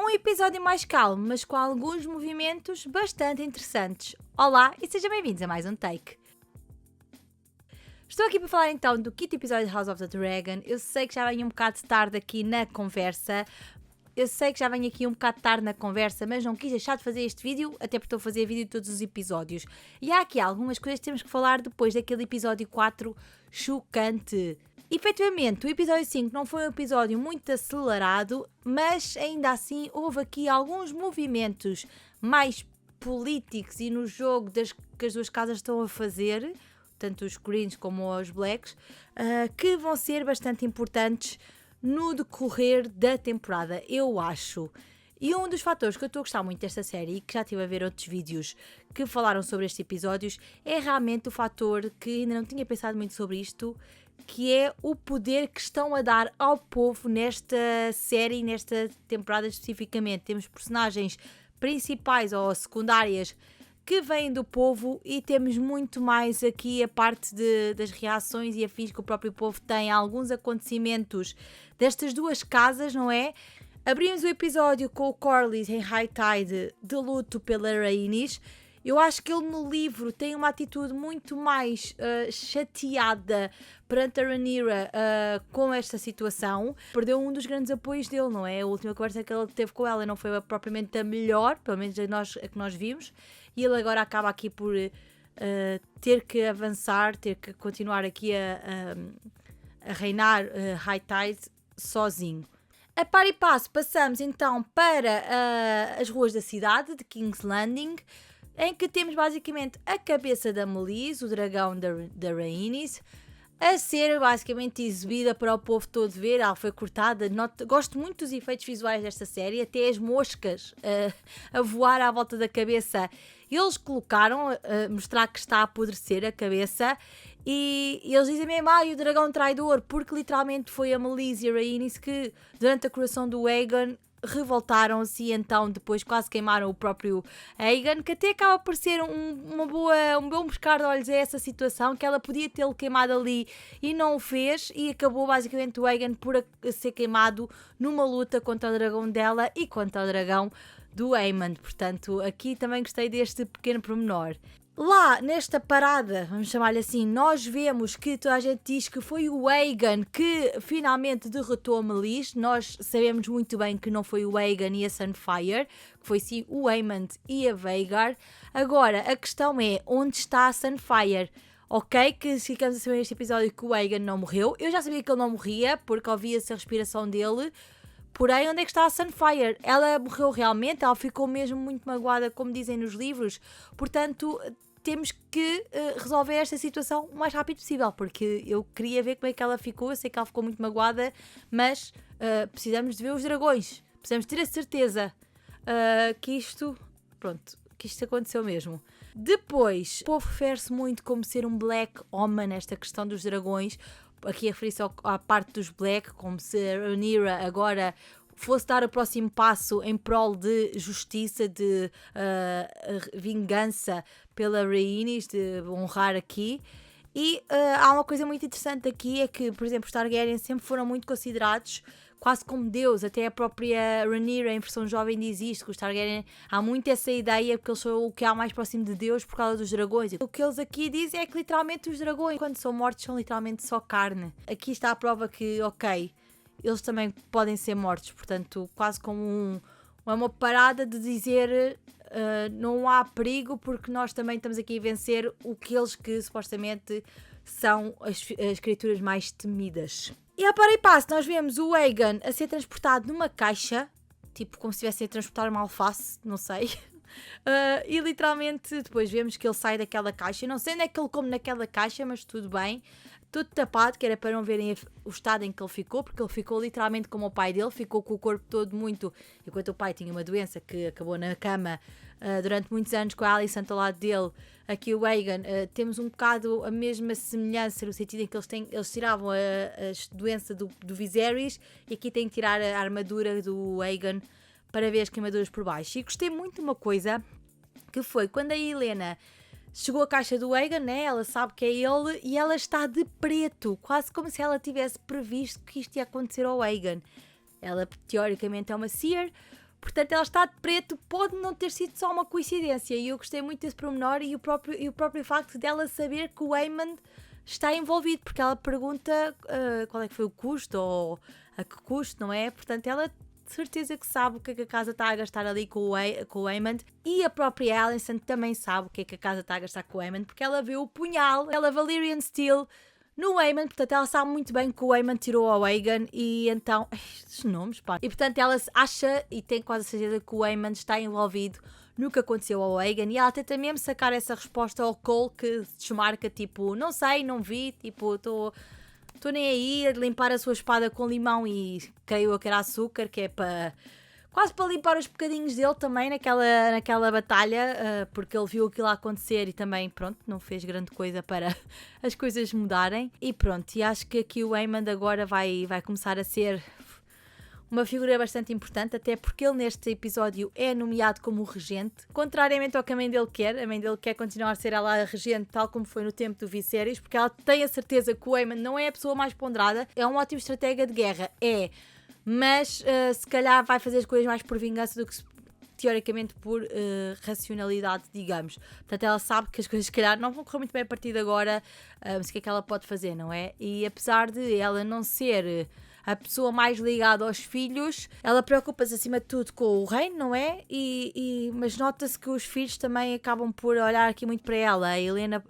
Um episódio mais calmo, mas com alguns movimentos bastante interessantes. Olá e sejam bem-vindos a mais um Take. Estou aqui para falar então do quinto episódio de House of the Dragon. Eu sei que já venho um bocado tarde aqui na conversa. Mas não quis deixar de fazer este vídeo, até porque estou a fazer vídeo de todos os episódios. E há aqui algumas coisas que temos que falar depois daquele episódio 4 chocante. Efetivamente, o episódio 5 não foi um episódio muito acelerado, mas ainda assim houve aqui alguns movimentos mais políticos e no jogo que as duas casas estão a fazer, tanto os Greens como os Blacks, que vão ser bastante importantes no decorrer da temporada, eu acho. E um dos fatores que eu estou a gostar muito desta série, e que já estive a ver outros vídeos que falaram sobre estes episódios, é realmente o fator que ainda não tinha pensado muito sobre isto, que é o poder que estão a dar ao povo nesta série, nesta temporada especificamente. Temos personagens principais ou secundárias que vêm do povo e temos muito mais aqui a parte das reações e afins que o próprio povo tem a alguns acontecimentos destas duas casas, não é? Abrimos o episódio com o Corlys em High Tide de luto pela Rhaenys. Eu acho que ele no livro tem uma atitude muito mais chateada perante a Rhaenyra com esta situação. Perdeu um dos grandes apoios dele, não é? A última conversa que ele teve com ela não foi propriamente a melhor, pelo menos a que nós vimos. E ele agora acaba aqui por ter que avançar, ter que continuar aqui a reinar High Tide sozinho. A par e passo passamos então para as ruas da cidade de King's Landing, em que temos basicamente a cabeça da Meleys, o dragão da Rhaenys, a ser basicamente exibida para o povo todo ver. Ela foi cortada. Gosto muito dos efeitos visuais desta série, até as moscas a voar à volta da cabeça. Eles colocaram a mostrar que está a apodrecer a cabeça e eles dizem mesmo, e o dragão traidor, porque literalmente foi a Meleys e a Rhaenys que durante a coroação do Aegon revoltaram-se e então depois quase queimaram o próprio Aegon, que até acaba por ser um bom pescar de olhos a essa situação, que ela podia tê-lo queimado ali e não o fez, e acabou basicamente o Aegon por ser queimado numa luta contra o dragão dela e contra o dragão do Aemond. Portanto, aqui também gostei deste pequeno pormenor. Lá, nesta parada, vamos chamar-lhe assim, nós vemos que toda a gente diz que foi o Aegon que finalmente derrotou a Meleys. Nós sabemos muito bem que não foi o Aegon e a Sunfire, que foi sim o Aemond e a Vhagar. Agora, a questão é, onde está a Sunfire? Ok, que ficamos a saber neste episódio que o Aegon não morreu. Eu já sabia que ele não morria, porque ouvia-se a respiração dele. Porém, onde é que está a Sunfire? Ela morreu realmente? Ela ficou mesmo muito magoada, como dizem nos livros? Portanto, temos que resolver esta situação o mais rápido possível, porque eu queria ver como é que ela ficou. Eu sei que ela ficou muito magoada, mas precisamos de ver os dragões. Precisamos ter a certeza que isto aconteceu mesmo. Depois, o povo refere-se muito como ser um Black Omen nesta questão dos dragões. Aqui a referir-se à parte dos Black, como se a Rhaenyra agora fosse dar o próximo passo em prol de justiça, de vingança pela Rhaenys, de honrar aqui. E há uma coisa muito interessante aqui, é que, por exemplo, os Targaryen sempre foram muito considerados quase como Deus. Até a própria Rhaenyra, em versão jovem, diz isto, que os Targaryen, há muito essa ideia, porque eles são o que há mais próximo de Deus por causa dos dragões. O que eles aqui dizem é que literalmente os dragões, quando são mortos, são literalmente só carne. Aqui está a prova que, ok, eles também podem ser mortos, portanto, quase como uma parada de dizer não há perigo, porque nós também estamos aqui a vencer aqueles que supostamente são as criaturas mais temidas. E a par e passo, nós vemos o Aegon a ser transportado numa caixa, tipo como se estivesse a transportar uma alface, não sei. E literalmente depois vemos que ele sai daquela caixa. Eu não sei onde é que ele come naquela caixa, mas tudo bem. Tudo tapado, que era para não verem o estado em que ele ficou, porque ele ficou literalmente como o pai dele, ficou com o corpo todo muito... Enquanto o pai tinha uma doença que acabou na cama durante muitos anos com a Alicent ao lado dele, aqui o Aegon, temos um bocado a mesma semelhança, no sentido em que eles tiravam a doença do Viserys, e aqui têm que tirar a armadura do Aegon para ver as queimaduras por baixo. E gostei muito de uma coisa, que foi quando a Helaena chegou a caixa do Aegon, né? Ela sabe que é ele e ela está de preto, quase como se ela tivesse previsto que isto ia acontecer ao Aegon. Ela teoricamente é uma seer, Portanto, ela está de preto, pode não ter sido só uma coincidência. E eu gostei muito desse pormenor e o próprio facto dela saber que o Aemond está envolvido, porque ela pergunta qual é que foi o custo ou a que custo, não é? Portanto, ela de certeza que sabe o que é que a casa está a gastar ali com o Aemond, e a própria Alicent também sabe o que é que a casa está a gastar com o Aemond, porque ela viu o punhal, ela Valyrian Steel no Aemond, portanto ela sabe muito bem que o Aemond tirou ao Aegon, e então, estes nomes, pá, e portanto ela acha e tem quase a certeza que o Aemond está envolvido no que aconteceu ao Aegon, e ela tenta mesmo sacar essa resposta ao Cole, que se desmarca, tipo, não sei, não vi, tipo, estou nem aí, a limpar a sua espada com limão e creio que era açúcar, que é para quase para limpar os bocadinhos dele também naquela batalha, porque ele viu aquilo acontecer e também, pronto, não fez grande coisa para as coisas mudarem. E pronto, e acho que aqui o Aemond agora vai começar a ser uma figura bastante importante, até porque ele neste episódio é nomeado como o regente, contrariamente ao que a mãe dele quer continuar a ser ela a regente, tal como foi no tempo do Viserys, porque ela tem a certeza que o Aemond não é a pessoa mais ponderada, é um ótimo estratega de guerra, mas se calhar vai fazer as coisas mais por vingança do que teoricamente por racionalidade, digamos. Portanto, ela sabe que as coisas se calhar não vão correr muito bem a partir de agora, mas o que é que ela pode fazer, não é? E apesar de ela não ser a pessoa mais ligada aos filhos, ela preocupa-se acima de tudo com o reino, não é? Mas nota-se que os filhos também acabam por olhar aqui muito para ela.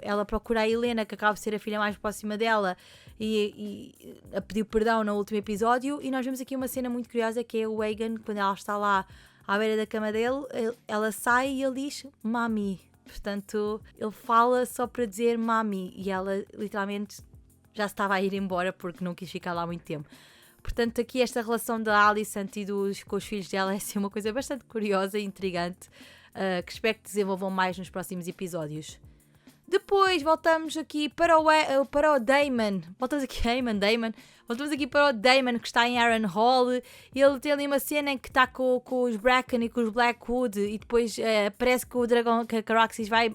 Ela procura a Helena, que acaba de ser a filha mais próxima dela, e a pediu perdão no último episódio, e nós vemos aqui uma cena muito curiosa, que é o Aegon, quando ela está lá à beira da cama dele, ela sai e ele diz mami. Portanto, ele fala só para dizer mami, e ela literalmente já se estava a ir embora porque não quis ficar lá muito tempo. Portanto, aqui esta relação da Alicent e com os filhos dela é assim, uma coisa bastante curiosa e intrigante, que espero que desenvolvam mais nos próximos episódios. Depois voltamos aqui para o Daemon. Voltamos aqui para o Daemon, que está em Harrenhal. Ele tem ali uma cena em que está com os Bracken e com os Blackwood, e depois parece que o dragão, que a Caraxes vai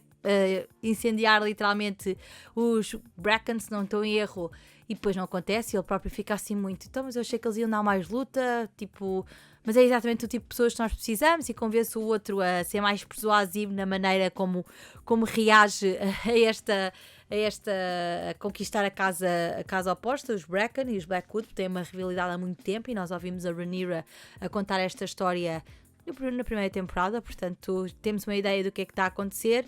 incendiar literalmente os Bracken, se não estou em erro. E depois não acontece, e ele próprio fica assim muito. Então, mas eu achei que eles iam dar mais luta, tipo... Mas é exatamente o tipo de pessoas que nós precisamos, e convence o outro a ser mais persuasivo na maneira como reage a conquistar a casa oposta, os Bracken e os Blackwood, porque têm uma rivalidade há muito tempo, e nós ouvimos a Rhaenyra a contar esta história na primeira temporada, portanto temos uma ideia do que é que está a acontecer.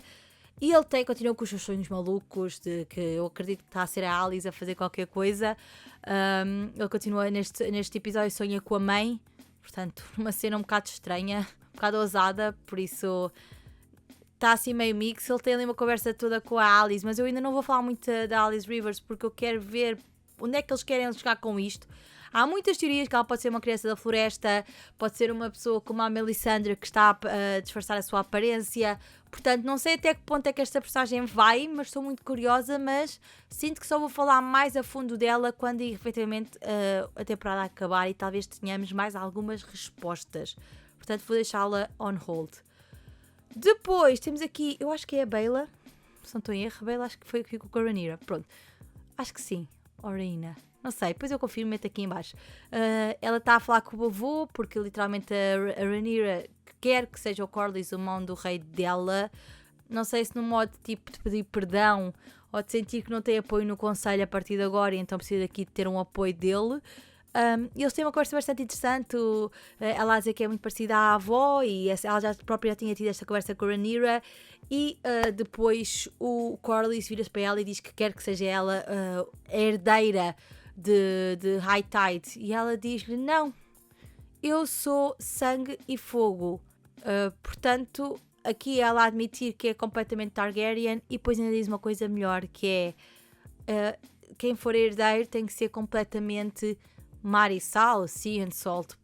E ele continua com os seus sonhos malucos, de que eu acredito que está a ser a Alice a fazer qualquer coisa. Ele continua neste episódio, sonha com a mãe, portanto, uma cena um bocado estranha, um bocado ousada, por isso está assim meio mix. Ele tem ali uma conversa toda com a Alice, mas eu ainda não vou falar muito da Alice Rivers, porque eu quero ver onde é que eles querem chegar com isto. Há muitas teorias que ela pode ser uma criança da floresta, pode ser uma pessoa como a Melisandre, que está a disfarçar a sua aparência. Portanto, não sei até que ponto é que esta personagem vai, mas estou muito curiosa, mas sinto que só vou falar mais a fundo dela quando efetivamente a temporada acabar, e talvez tenhamos mais algumas respostas. Portanto, vou deixá-la on hold. Depois temos aqui, eu acho que é a Baela, se não estou em erro, a Baela acho que foi aqui com a Rhaenyra. Pronto, acho que sim, Orina. Não sei, depois eu confirmo, meto aqui em baixo. Ela está a falar com o avô, porque literalmente a Rhaenyra quer que seja o Corlys o mão do rei dela. Não sei se no modo tipo de pedir perdão, ou de sentir que não tem apoio no conselho a partir de agora, e então precisa aqui de ter um apoio dele. Eles têm uma conversa bastante interessante. Ela a dizer que é muito parecida à avó, e ela própria já tinha tido esta conversa com a Rhaenyra. E depois o Corlys vira-se para ela e diz que quer que seja ela a herdeira de High Tide, e ela diz-lhe: não, eu sou sangue e fogo. Portanto, aqui ela admitir que é completamente Targaryen, e depois ainda diz uma coisa melhor, que é quem for herdeiro tem que ser completamente mar e sal, sea and salt,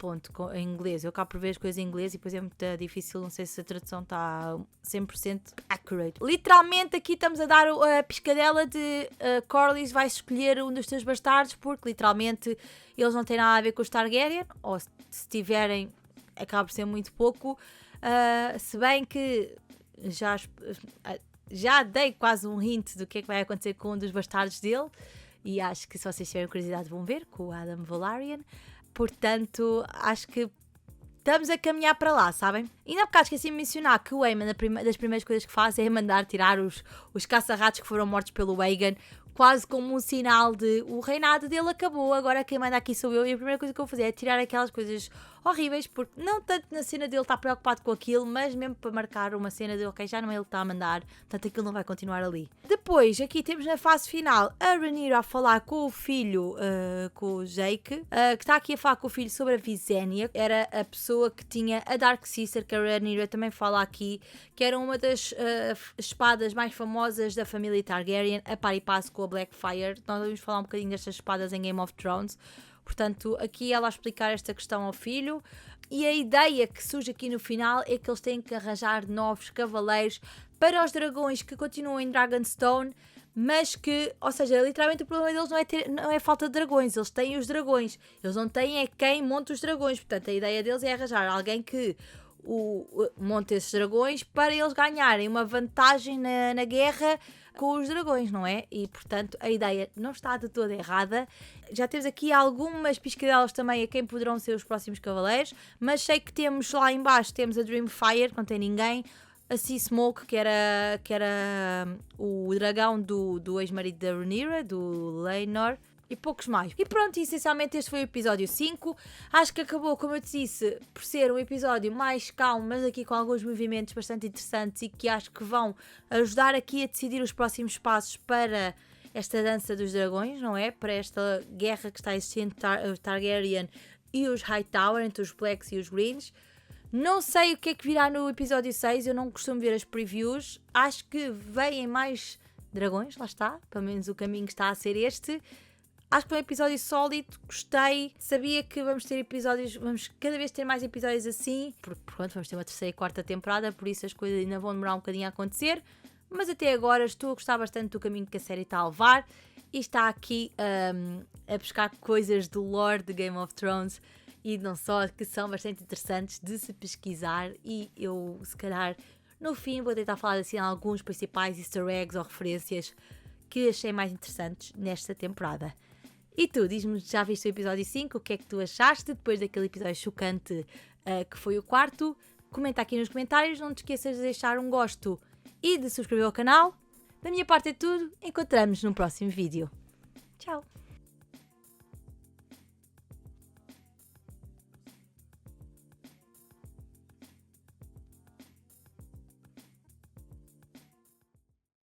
em inglês. Eu acabo por ver as coisas em inglês e depois é muito difícil, não sei se a tradução está 100% accurate. Literalmente aqui estamos a dar a piscadela de Corlys vai escolher um dos seus bastardos, porque literalmente eles não têm nada a ver com os Targaryen, ou se tiverem acaba por ser muito pouco, se bem que já dei quase um hint do que é que vai acontecer com um dos bastardos dele. E acho que se vocês tiverem curiosidade vão ver, com o Adam Velaryon. Portanto, acho que estamos a caminhar para lá, sabem? E há bocado esqueci de mencionar que o Aemon, das primeiras coisas que faz é mandar tirar os caça-ratos que foram mortos pelo Aegon, quase como um sinal de o reinado dele acabou, agora quem manda aqui sou eu. E a primeira coisa que eu vou fazer é tirar aquelas coisas horríveis, porque não tanto na cena dele estar preocupado com aquilo, mas mesmo para marcar uma cena de ok, já não é ele que está a mandar, portanto aquilo não vai continuar ali. Depois, aqui temos na fase final a Rhaenyra a falar com o filho, com o Jake, que está aqui a falar com o filho sobre a Visenya. Era a pessoa que tinha a Dark Sister, que a Rhaenyra também fala aqui, que era uma das espadas mais famosas da família Targaryen, a par e passo com a Blackfyre. Nós vamos falar um bocadinho destas espadas em Game of Thrones. Portanto, aqui ela a explicar esta questão ao filho. E a ideia que surge aqui no final é que eles têm que arranjar novos cavaleiros para os dragões que continuam em Dragonstone, mas que, ou seja, literalmente o problema deles não é falta de dragões, eles têm os dragões, eles não têm é quem monta os dragões. Portanto, a ideia deles é arranjar alguém que monte esses dragões para eles ganharem uma vantagem na guerra com os dragões, não é? E portanto a ideia não está de toda errada. Já temos aqui algumas piscadelas também a quem poderão ser os próximos cavaleiros, mas sei que temos lá em baixo, temos a Dreamfire, que não tem ninguém, a Sea Smoke, que era o dragão do ex-marido da Rhaenyra, do Laenor, e poucos mais. E pronto, essencialmente este foi o episódio 5. Acho que acabou, como eu te disse, por ser um episódio mais calmo, mas aqui com alguns movimentos bastante interessantes e que acho que vão ajudar aqui a decidir os próximos passos para esta dança dos dragões, não é? Para esta guerra que está a existir entre Targaryen e os Hightower, entre os Blacks e os Greens. Não sei o que é que virá no episódio 6, eu não costumo ver as previews. Acho que vêm mais dragões, lá está, pelo menos o caminho está a ser este. Acho que foi um episódio sólido, gostei, sabia que vamos ter episódios, vamos cada vez ter mais episódios assim, porque pronto, vamos ter uma terceira e quarta temporada, por isso as coisas ainda vão demorar um bocadinho a acontecer, mas até agora estou a gostar bastante do caminho que a série está a levar e está aqui a buscar coisas do lore de Game of Thrones e não só, que são bastante interessantes de se pesquisar, e eu se calhar no fim vou tentar falar assim alguns principais easter eggs ou referências que achei mais interessantes nesta temporada. E tu, diz-me, já viste o episódio 5? O que é que tu achaste depois daquele episódio chocante que foi o 4º? Comenta aqui nos comentários, não te esqueças de deixar um gosto e de subscrever ao canal. Da minha parte é tudo, encontramos-nos no próximo vídeo. Tchau!